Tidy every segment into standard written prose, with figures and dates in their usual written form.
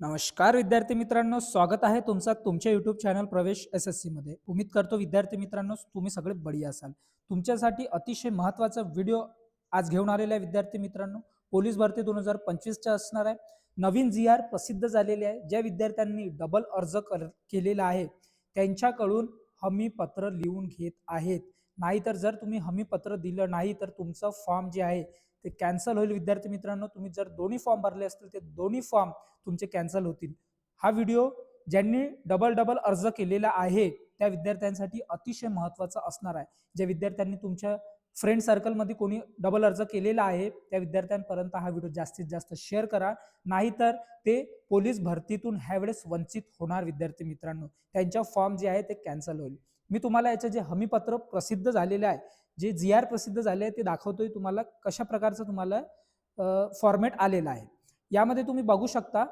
नमस्कार विद्यार्थी मित्रांनो, स्वागत आहे तुमचा तुमच्या यूट्यूब चॅनल प्रवेश SSC मध्ये। उम्मीद करतो विद्यार्थी मित्रांनो तुम्ही सगळे बढिया असाल। तुमच्यासाठी अतिशय महत्त्वाचा व्हिडिओ आज घेऊन आलेला आहे विद्यार्थी मित्रांनो। पोलीस भरती 2025 चा असणार आहे। नवीन GR प्रसिद्ध झालेले आहे। ज्या विद्यार्थ्यांनी डबल अर्ज केलेला आहे त्यांच्याकडून हमी पत्र लिहून घेत आहेत। नाहीतर जर तुम्ही हमी पत्र दिलं नाही तर तुमचं फॉर्म जे आहे ते कॅन्सल होईल विद्यार्थी मित्रांनो। तुम्ही जर दोन्ही फॉर्म भरले असतील ते दोन्ही फॉर्म तुमचे कॅन्सल होतील। हा व्हिडिओ ज्यांनी डबल अर्ज केलेला आहे त्या विद्यार्थ्यांसाठी अतिशय महत्त्वाचा असणार आहे। ज्या विद्यार्थ्यांनी तुमच्या फ्रेंड सर्कल मध्ये कोणी डबल अर्ज केलेला आहे त्या विद्यार्थ्यांपर्यंत हा व्हिडिओ जास्तीत जास्त शेअर करा, नाहीतर ते पोलीस भरतीतून ह्यावेळेस वंचित होणार विद्यार्थी मित्रांनो। त्यांच्या फॉर्म जे आहे ते कॅन्सल होईल। मी तुम्हाला याचे जे हमीपत्र प्रसिद्ध झालेले आहे, जे GR प्रसिद्ध झाले आहे ते दाखवतोय तुम्हाला कशा प्रकारचं तुम्हाला फॉर्मॅट आलेला आहे। यामध्ये तुम्ही बघू शकता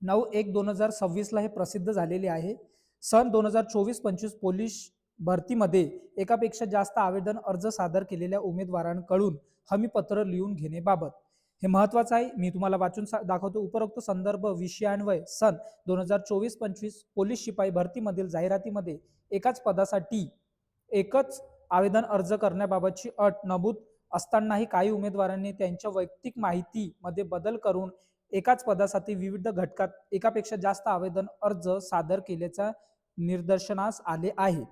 9/1/2026 ला हे प्रसिद्ध झालेले आहे। सन 2024-25 पोलीस भरतीमध्ये एकापेक्षा जास्त आवेदन अर्ज सादर केलेल्या उमेदवारांकडून हमीपत्र लिहून घेण्याबाबत हे महत्त्वाचं आहे। मी तुम्हाला वाचून दाखवतो। उपरोक्त संदर्भ विषयान्वये सन 2024-25 पोलीस शिपाई भरतीमधील जाहिरातीमध्ये एकाच पदासाठी एकच आवेदन अर्ज करण्याबाबतची अट नमूद असतानाही काही उमेदवारांनी त्यांच्या वैयक्तिक माहितीमध्ये बदल करून एकाच पदासाठी विविध घटकात एकापेक्षा जास्त आवेदन अर्ज सादर केल्याचा निदर्शनास आले आहे।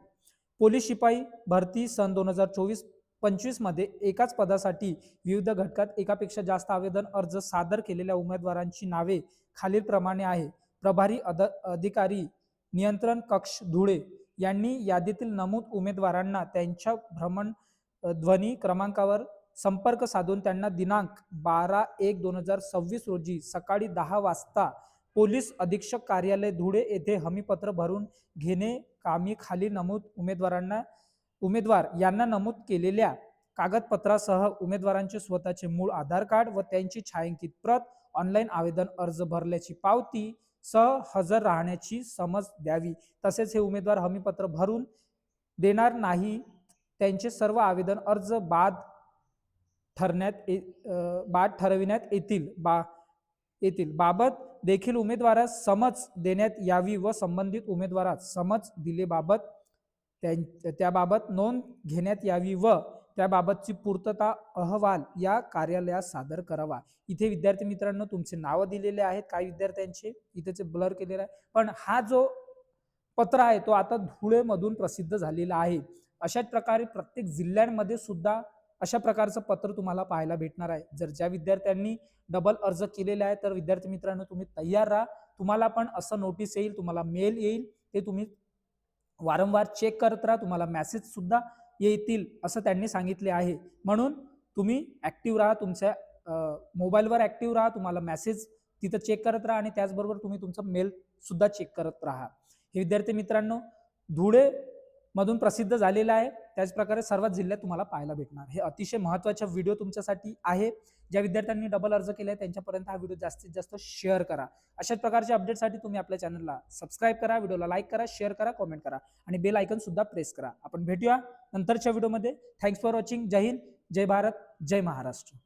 पोलीस शिपाई भरती सन 2024-25 मध्ये एकाच पदासाठी विविध घटकात एकापेक्षा जास्त आवेदन अर्ज सादर केलेल्या उमेदवारांची नावे खालीलप्रमाणे आहे। प्रभारी अधिकारी नियंत्रण कक्ष धुळे यांनी यादीतील नमूद उमेदवारांना त्यांच्या भ्रमणध्वनी क्रमांकावर संपर्क साधून त्यांना दिनांक 12/1/2026 रोजी सकाळी 10 वाजता पोलीस अधीक्षक कार्यालय धुळे येथे हमीपत्र भरून घेणे कामी खाली नमूद उमेदवार यांना नमूद केलेल्या कागदपत्रासह उमेदवारांचे स्वतःचे मूळ आधार कार्ड व त्यांची छायांकित प्रत, ऑनलाईन आवेदन अर्ज भरल्याची पावती सह हजर राहण्याची समज द्यावी। तसेच हे उमेदवार हमीपत्र भरून देणार नाही त्यांचे सर्व आवेदन अर्ज बाद ठरविण्यात येतील बाबत देखील उमेदवारास समज देण्यात यावी व संबंधित उमेदवारास समज दिलेबाबत त्याबाबत नोंद घेण्यात यावी व त्याबाबतची पूर्तता अहवाल या कार्यालयास सादर करावा। इथे विद्यार्थी मित्रांनो तुमचे नाव दिलेले आहेत, काही विद्यार्थ्यांचे इथेचे ब्लर केलेला आहे, पण हा जो पत्र आहे तो आता धुळे मधून प्रसिद्ध झालेला आहे। अशाच प्रकारे प्रत्येक जिल्ह्यांमध्ये सुद्धा अशा प्रकारचं पत्र तुम्हाला पाहायला भेटणार आहे। जर ज्या विद्यार्थ्यांनी डबल अर्ज केलेला आहे तर विद्यार्थी मित्रांनो तुम्ही तयार राहा। तुम्हाला पण असं नोटीस येईल, तुम्हाला मेल येईल, ते तुम्ही वारंवार चेक करत राहा। तुम्हाला मेसेज सुद्धा येतील असं त्यांनी सांगितले आहे। म्हणून तुम्ही ऍक्टिव्ह राहा, तुमच्या मोबाईलवर ऍक्टिव्ह राहा, तुम्हाला मेसेज तिथं चेक करत राहा आणि त्याचबरोबर तुम्ही तुमचा मेल सुद्धा चेक करत राहा। हे विद्यार्थी मित्रांनो धुळे मधून प्रसिद्ध झालेला आहे, त्याच प्रकारे सर्व जिल्ह्यात तुम्हाला पाहायला भेटणार। हे अतिशय महत्त्वाचा व्हिडिओ तुमच्यासाठी आहे। ज्या विद्यार्थ्यांनी डबल अर्ज केलाय त्यांच्यापर्यंत हा व्हिडिओ जास्तीत जास्त शेअर करा। अशाच प्रकारच्या अपडेटसाठी तुम्ही आपल्या चॅनलला सबस्क्राइब करा, व्हिडिओला लाईक करा, शेअर करा, कमेंट करा आणि बेल आयकॉन सुद्धा प्रेस करा। आपण भेटूया नंतरच्या व्हिडिओमध्ये। Thanks for watching. जय हिंद, जय भारत, जय महाराष्ट्र।